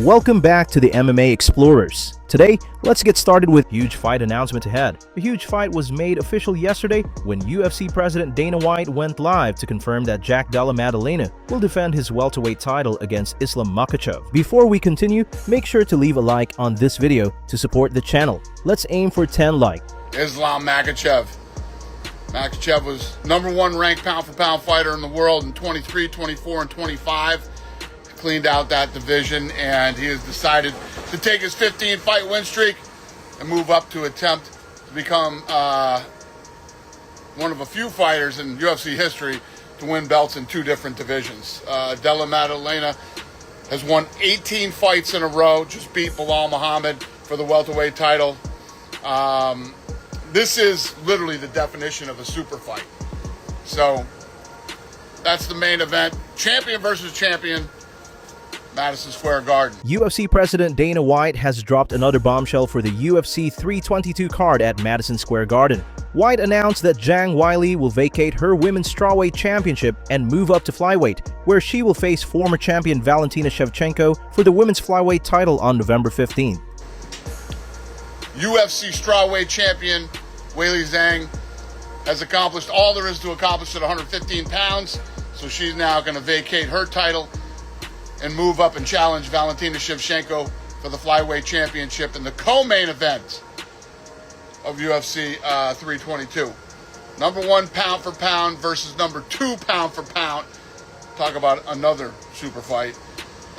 Welcome back to the MMA Explorers. Today, let's get started with huge fight announcement ahead. A huge fight was made official yesterday when UFC President Dana White went live to confirm that Della Maddalena will defend his welterweight title against Islam Makhachev. Before we continue, make sure to leave a like on this video to support the channel. Let's aim for 10 likes. Islam Makhachev. Makhachev was #1 ranked pound-for-pound fighter in the world in 23, 24, and 25. Cleaned out that division, and he has decided to take his 15-fight win streak and move up to attempt to become one of a few fighters in UFC history to win belts in 2 different divisions. Della Maddalena has won 18 fights in a row, just beat Bilal Muhammad for the welterweight title. This is literally the definition of a super fight. So that's the main event. Champion versus champion. Madison Square Garden. UFC President Dana White has dropped another bombshell for the UFC 322 card at Madison Square Garden. White announced that Zhang Weili will vacate her women's strawweight championship and move up to flyweight, where she will face former champion Valentina Shevchenko for the women's flyweight title on November 15th. UFC strawweight champion Weili Zhang has accomplished all there is to accomplish at 115 pounds, so she's now going to vacate her title and move up and challenge Valentina Shevchenko for the flyweight championship in the co-main event of UFC 322. #1 pound for pound versus #2 pound for pound. Talk about another super fight.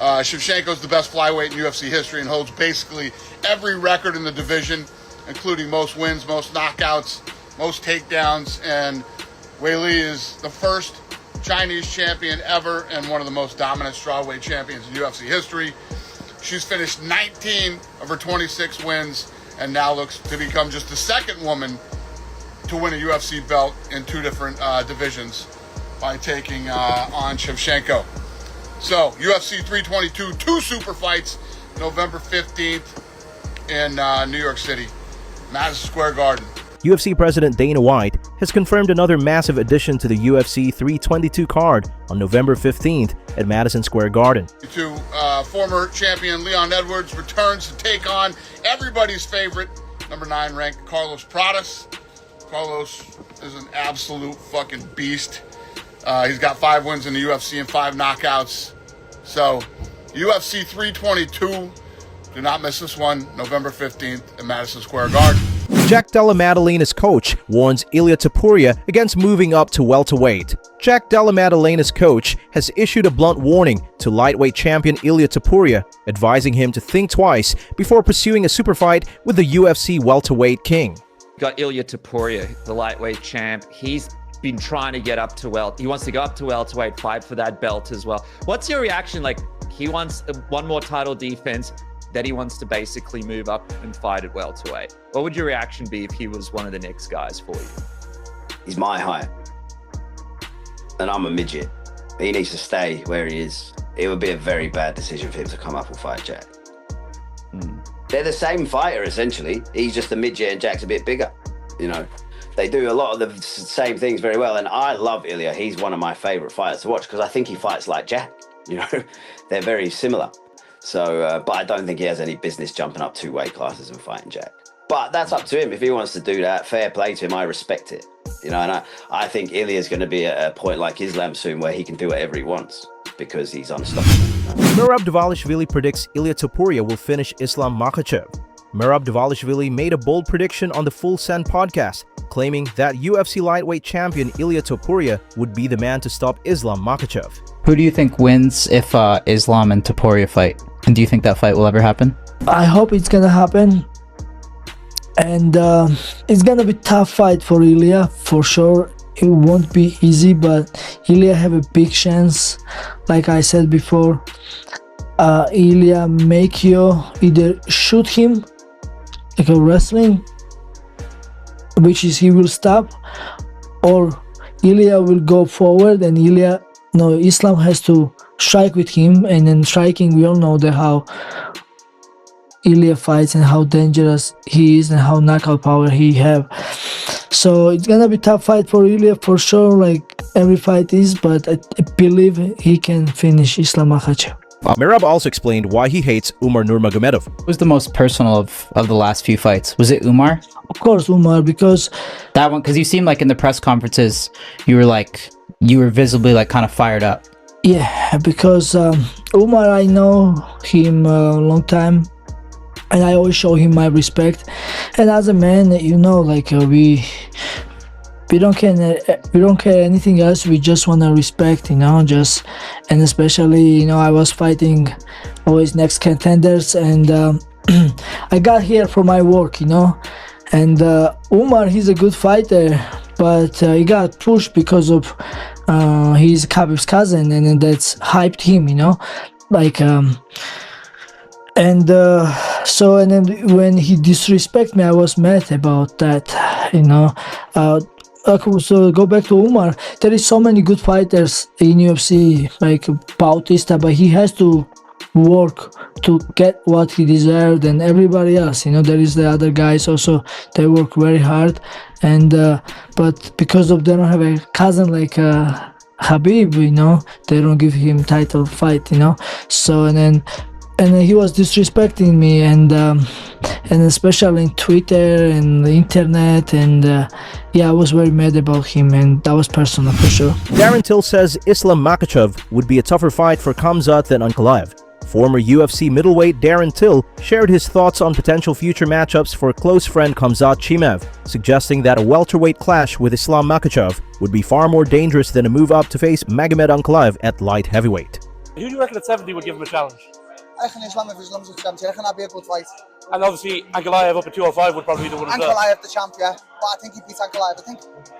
Shevchenko's the best flyweight in UFC history and holds basically every record in the division, including most wins, most knockouts, most takedowns, and Weili is the first Chinese champion ever and one of the most dominant strawweight champions in UFC history. She's finished 19 of her 26 wins and now looks to become just the second woman to win a UFC belt in 2 different divisions by taking on Shevchenko. So, UFC 322, 2 super fights, November 15th in New York City, Madison Square Garden. UFC President Dana White has confirmed another massive addition to the UFC 322 card on November 15th at Madison Square Garden. Former champion Leon Edwards returns to take on everybody's favorite, #9 ranked Carlos Pradas. Carlos is an absolute fucking beast. He's got 5 wins in the UFC and 5 knockouts. So, UFC 322, do not miss this one, November 15th at Madison Square Garden. Della Maddalena's coach warns Ilia Topuria against moving up to welterweight. Della Maddalena's coach has issued a blunt warning to lightweight champion Ilia Topuria, advising him to think twice before pursuing a super fight with the UFC welterweight king. Got Ilia Topuria, the lightweight champ. He's been trying to get up to he wants to go up to welterweight, fight for that belt as well. What's your reaction? Like, he wants one more title defense, that he wants to basically move up and fight at welterweight. What would your reaction be if he was one of the next guys for you? He's my height, and I'm a midget. He needs to stay where he is. It would be a very bad decision for him to come up and fight Jack. They're the same fighter, essentially. He's just a midget and Jack's a bit bigger. You know, they do a lot of the same things very well, and I love Ilia. He's one of my favorite fighters to watch because I think he fights like Jack. You know, they're very similar. So, but I don't think he has any business jumping up 2 weight classes and fighting Jack. But that's up to him. If he wants to do that, fair play to him. I respect it. You know, and I think Ilia's going to be at a point like Islam soon where he can do whatever he wants because he's unstoppable. Merab Dvalishvili predicts Ilia Topuria will finish Islam Makhachev. Merab Dvalishvili made a bold prediction on the Full Send podcast, claiming that UFC lightweight champion Ilia Topuria would be the man to stop Islam Makhachev. Who do you think wins if Islam and Topuria fight? And do you think that fight will ever happen? I hope it's gonna happen. And it's gonna be a tough fight for Ilia, for sure. It won't be easy, but Ilia have a big chance. Like I said before, Ilia make you either shoot him like a wrestling, which is he will stop, or Ilia will go forward and Islam has to strike with him, and then striking, we all know how Ilia fights and how dangerous he is and how knockout power he have. So it's gonna be a tough fight for Ilia for sure, like every fight is, but I believe he can finish Islam Makhachev. Merab also explained why he hates Umar Nurmagomedov. What was the most personal of the last few fights? Was it Umar? Of course, Umar, because That one, because you seemed like in the press conferences, you were visibly like kind of fired up. yeah, because Umar, I know him a long time, and I always show him my respect. And as a man, like we don't care anything else. We just want to respect, and especially, I was fighting always next contenders, and I got here for my work, and Umar, he's a good fighter, but he got pushed because of he's Khabib's cousin, and that's hyped him, and then when he disrespect me, I was mad about that, So go back to Umar. There is so many good fighters in UFC, like Bautista, but he has to work to get what he deserved, and everybody else. There is the other guys also. They work very hard, and but because of they don't have a cousin like Khabib, they don't give him title fight. So and then he was disrespecting me, and especially in Twitter and the internet, and I was very mad about him, and that was personal for sure. Darren Till says Islam Makhachev would be a tougher fight for Khamzat than Ankalaev. Former UFC middleweight Darren Till shared his thoughts on potential future matchups for close friend Khamzat Chimaev, suggesting that a welterweight clash with Islam Makhachev would be far more dangerous than a move up to face Magomed Ankalaev at light heavyweight. Who do you reckon at 70 would give him a challenge? I reckon Islam, if Islam's at 70, I reckon that'd be a good fight. And obviously Ankalaev up at 205 would probably be the one as well. Ankalaev the champ, yeah. But I think he beats Ankalaev.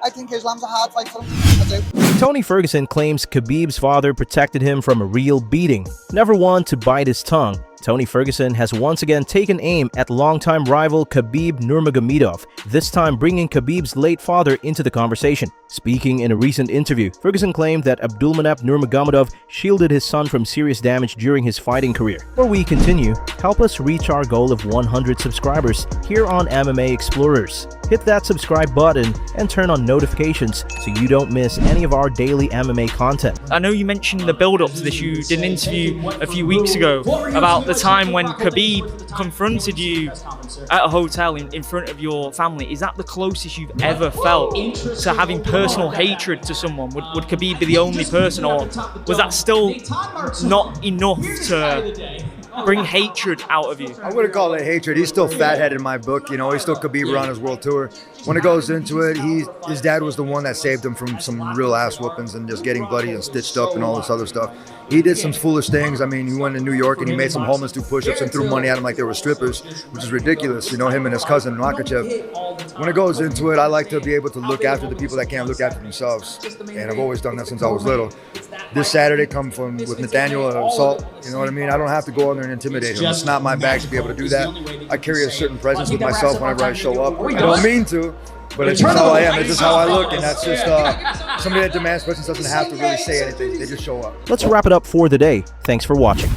I think Islam's a hard fight for him. I do. Tony Ferguson claims Khabib's father protected him from a real beating. Never one to bite his tongue, Tony Ferguson has once again taken aim at longtime rival Khabib Nurmagomedov, this time bringing Khabib's late father into the conversation. Speaking in a recent interview, Ferguson claimed that Magomed Nurmagomedov shielded his son from serious damage during his fighting career. Before we continue, help us reach our goal of 100 subscribers here on MMA Explorers. Hit that subscribe button and turn on notifications so you don't miss any of our daily MMA content. I know you mentioned the build-up to this. You did an interview a few weeks ago about the time when Khabib confronted you at a hotel in front of your family. Is that the closest you've ever felt to having personal hatred to someone? Would Khabib be the only person, or was that still not enough to bring hatred out of you? I wouldn't call it hatred. He's still fathead in my book. He's still Khabib on his world tour. When it goes into it, his dad was the one that saved him from some real ass whoopings and just getting bloody and stitched up and all this other stuff. He did some foolish things. I mean, he went to New York and he made some homeless do push-ups and threw money at him like they were strippers, which is ridiculous. Him and his cousin Makhachev. When it goes into it, I like to be able to look after the people that can't look after themselves, and I've always done that since I was little. This Saturday come with Nathaniel assault. You know what I mean? I don't have to go in there and intimidate him. It's not my bag to be able to do that. I carry a certain presence with myself whenever I show up. I don't mean to, but it's just how I am. It's just how I look, and that's just somebody that demands presence doesn't have to really say anything. They just show up. Let's wrap it up for the day. Thanks for watching.